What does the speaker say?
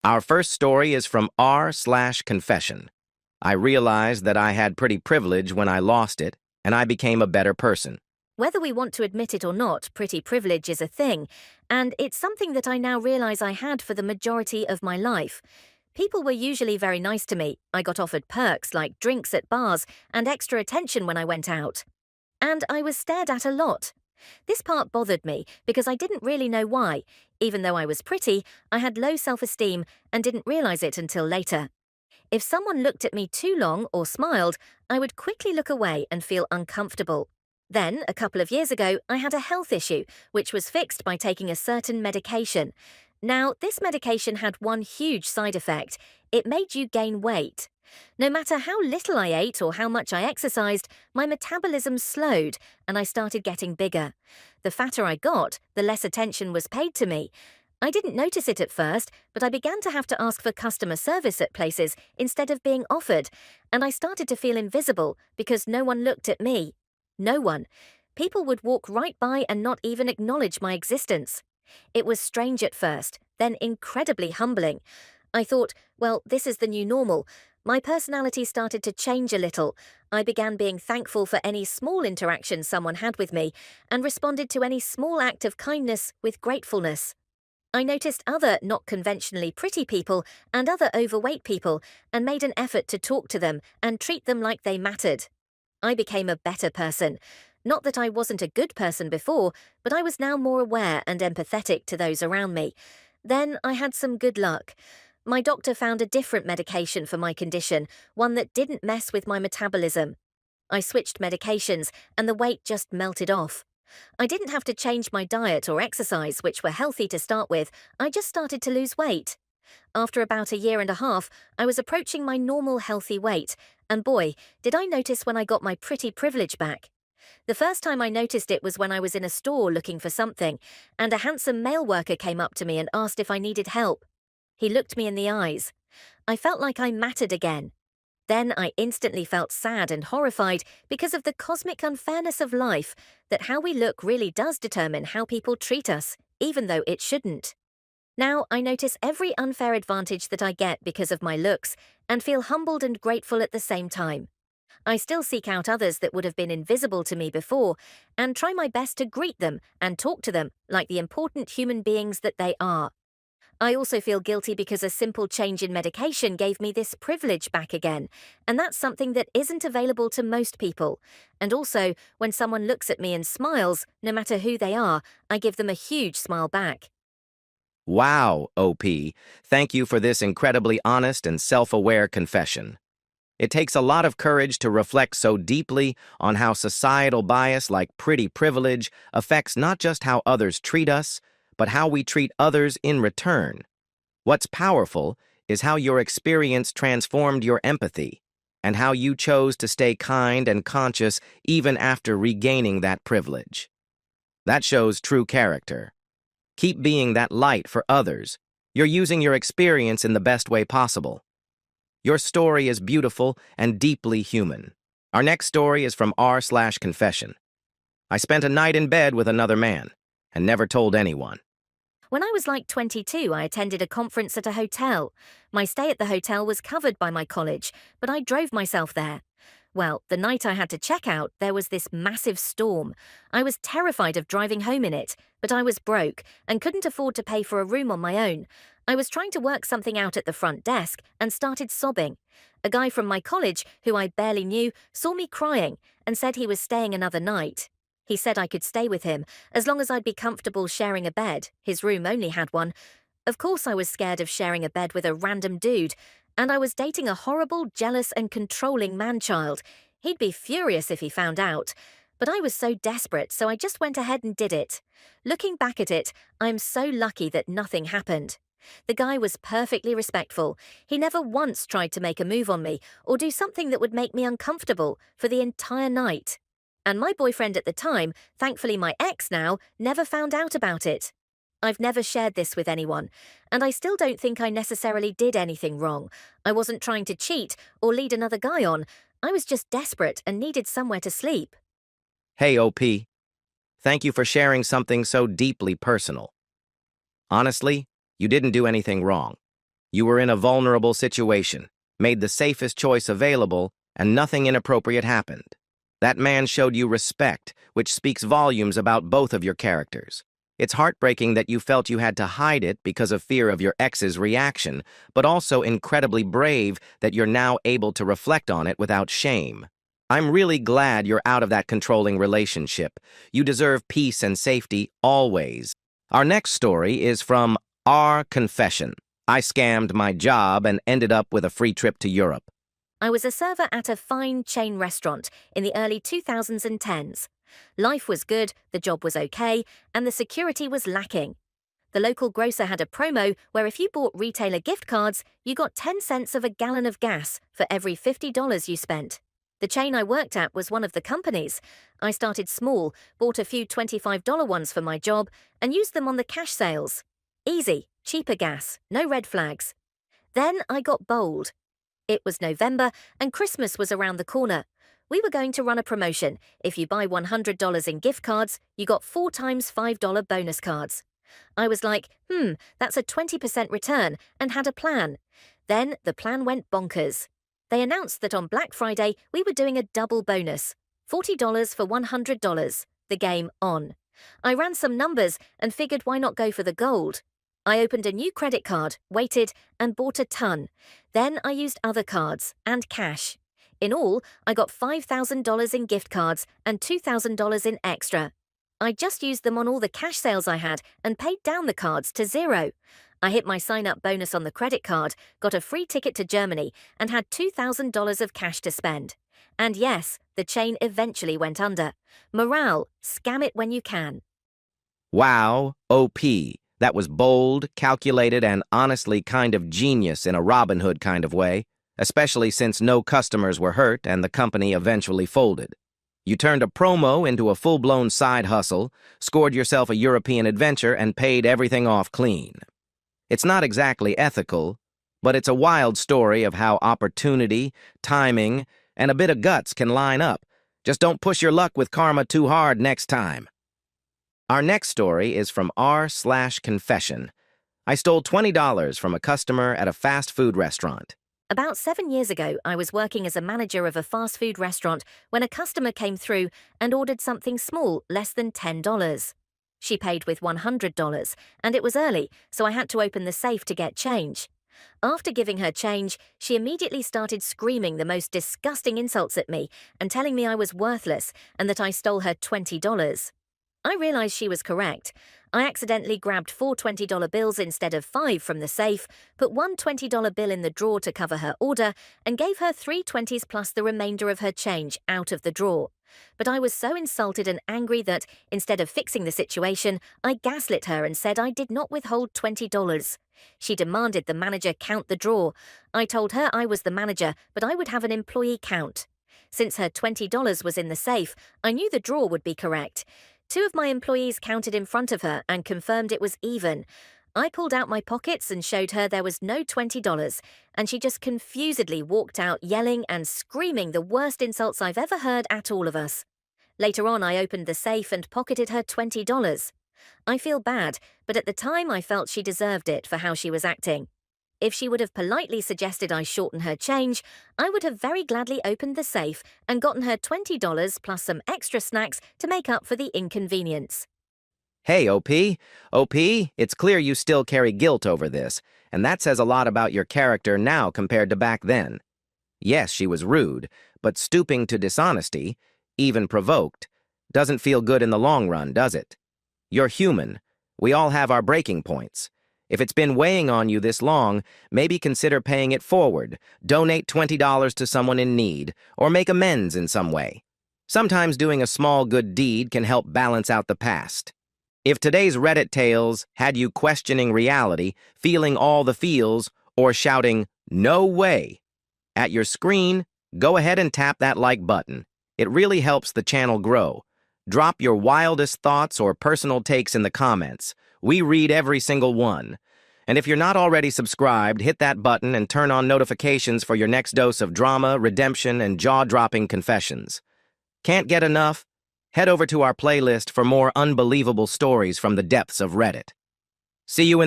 Our first story is from r/confession. I realized that I had pretty privilege when I lost it, and I became a better person. Whether we want to admit it or not, pretty privilege is a thing, and it's something that I now realize I had for the majority of my life. People were usually very nice to me. I got offered perks like drinks at bars and extra attention when I went out. And I was stared at a lot. This part bothered me because I didn't really know why. Even though I was pretty, I had low self-esteem and didn't realize it until later. If someone looked at me too long or smiled, I would quickly look away and feel uncomfortable. Then, a couple of years ago, I had a health issue, which was fixed by taking a certain medication. Now, this medication had one huge side effect. It made you gain weight. No matter how little I ate or how much I exercised, my metabolism slowed and I started getting bigger. The fatter I got, the less attention was paid to me. I didn't notice it at first, but I began to have to ask for customer service at places instead of being offered, and I started to feel invisible because no one looked at me. No one. People would walk right by and not even acknowledge my existence. It was strange at first, then incredibly humbling. I thought, well, this is the new normal. My personality started to change a little. I began being thankful for any small interaction someone had with me and responded to any small act of kindness with gratefulness. I noticed other not conventionally pretty people and other overweight people and made an effort to talk to them and treat them like they mattered. I became a better person. Not that I wasn't a good person before, but I was now more aware and empathetic to those around me. Then I had some good luck. My doctor found a different medication for my condition, one that didn't mess with my metabolism. I switched medications and the weight just melted off. I didn't have to change my diet or exercise, which were healthy to start with. I just started to lose weight. After about a year and a half, I was approaching my normal healthy weight, and boy, did I notice when I got my pretty privilege back. The first time I noticed it was when I was in a store looking for something, and a handsome male worker came up to me and asked if I needed help. He looked me in the eyes. I felt like I mattered again. Then I instantly felt sad and horrified because of the cosmic unfairness of life, that how we look really does determine how people treat us, even though it shouldn't. Now I notice every unfair advantage that I get because of my looks and feel humbled and grateful at the same time. I still seek out others that would have been invisible to me before and try my best to greet them and talk to them like the important human beings that they are. I also feel guilty because a simple change in medication gave me this privilege back again, and that's something that isn't available to most people. And also, when someone looks at me and smiles, no matter who they are, I give them a huge smile back. Wow, OP. Thank you for this incredibly honest and self-aware confession. It takes a lot of courage to reflect so deeply on how societal bias like pretty privilege affects not just how others treat us, but how we treat others in return. What's powerful is how your experience transformed your empathy and how you chose to stay kind and conscious even after regaining that privilege. That shows true character. Keep being that light for others. You're using your experience in the best way possible. Your story is beautiful and deeply human. Our next story is from r/confession. I spent a night in bed with another man and never told anyone. When I was like 22, I attended a conference at a hotel. My stay at the hotel was covered by my college, but I drove myself there. Well, the night I had to check out, there was this massive storm. I was terrified of driving home in it, but I was broke and couldn't afford to pay for a room on my own. I was trying to work something out at the front desk and started sobbing. A guy from my college, who I barely knew, saw me crying and said he was staying another night. He said I could stay with him, as long as I'd be comfortable sharing a bed. His room only had one. Of course I was scared of sharing a bed with a random dude, and I was dating a horrible, jealous and controlling man-child. He'd be furious if he found out. But I was so desperate, so I just went ahead and did it. Looking back at it, I'm so lucky that nothing happened. The guy was perfectly respectful. He never once tried to make a move on me or do something that would make me uncomfortable for the entire night. And my boyfriend at the time, thankfully my ex now, never found out about it. I've never shared this with anyone, and I still don't think I necessarily did anything wrong. I wasn't trying to cheat or lead another guy on. I was just desperate and needed somewhere to sleep. Hey, OP. Thank you for sharing something so deeply personal. Honestly, you didn't do anything wrong. You were in a vulnerable situation, made the safest choice available, and nothing inappropriate happened. That man showed you respect, which speaks volumes about both of your characters. It's heartbreaking that you felt you had to hide it because of fear of your ex's reaction, but also incredibly brave that you're now able to reflect on it without shame. I'm really glad you're out of that controlling relationship. You deserve peace and safety always. Our next story is from Our Confession. I scammed my job and ended up with a free trip to Europe. I was a server at a fine chain restaurant in the early 2010s. Life was good, the job was okay, and the security was lacking. The local grocer had a promo where if you bought retailer gift cards, you got 10 cents of a gallon of gas for every $50 you spent. The chain I worked at was one of the companies. I started small, bought a few $25 ones for my job, and used them on the cash sales. Easy, cheaper gas, no red flags. Then I got bold. It was November, and Christmas was around the corner. We were going to run a promotion. If you buy $100 in gift cards, you got 4 times $5 bonus cards. I was like, that's a 20% return, and had a plan. Then the plan went bonkers. They announced that on Black Friday, we were doing a double bonus, $40 for $100, the game on. I ran some numbers and figured why not go for the gold. I opened a new credit card, waited, and bought a ton. Then I used other cards and cash. In all, I got $5,000 in gift cards and $2,000 in extra. I just used them on all the cash sales I had and paid down the cards to zero. I hit my sign-up bonus on the credit card, got a free ticket to Germany, and had $2,000 of cash to spend. And yes, the chain eventually went under. Morale, scam it when you can. Wow, OP. That was bold, calculated, and honestly kind of genius in a Robin Hood kind of way, especially since no customers were hurt and the company eventually folded. You turned a promo into a full-blown side hustle, scored yourself a European adventure, and paid everything off clean. It's not exactly ethical, but it's a wild story of how opportunity, timing, and a bit of guts can line up. Just don't push your luck with karma too hard next time. Our next story is from R/Confession. I stole $20 from a customer at a fast food restaurant. About 7 years ago, I was working as a manager of a fast food restaurant when a customer came through and ordered something small, less than $10. She paid with $100, and it was early, so I had to open the safe to get change. After giving her change, she immediately started screaming the most disgusting insults at me and telling me I was worthless and that I stole her $20. I realized she was correct. I accidentally grabbed 4 $20 bills instead of 5 from the safe, put one $20 bill in the drawer to cover her order, and gave her 3 20s plus the remainder of her change out of the drawer. But I was so insulted and angry that, instead of fixing the situation, I gaslit her and said I did not withhold $20. She demanded the manager count the drawer. I told her I was the manager, but I would have an employee count. Since her $20 was in the safe, I knew the drawer would be correct. 2 of my employees counted in front of her and confirmed it was even. I pulled out my pockets and showed her there was no $20, and she just confusedly walked out yelling and screaming the worst insults I've ever heard at all of us. Later on, I opened the safe and pocketed her $20. I feel bad, but at the time I felt she deserved it for how she was acting. If she would have politely suggested I shorten her change, I would have very gladly opened the safe and gotten her $20 plus some extra snacks to make up for the inconvenience. Hey, OP. OP, it's clear you still carry guilt over this, and that says a lot about your character now compared to back then. Yes, she was rude, but stooping to dishonesty, even provoked, doesn't feel good in the long run, does it? You're human. We all have our breaking points. If it's been weighing on you this long, maybe consider paying it forward, donate $20 to someone in need, or make amends in some way. Sometimes doing a small good deed can help balance out the past. If today's Reddit tales had you questioning reality, feeling all the feels, or shouting, "No way!" at your screen, go ahead and tap that like button. It really helps the channel grow. Drop your wildest thoughts or personal takes in the comments. We read every single one. And if you're not already subscribed, hit that button and turn on notifications for your next dose of drama, redemption, and jaw-dropping confessions. Can't get enough? Head over to our playlist for more unbelievable stories from the depths of Reddit. See you in the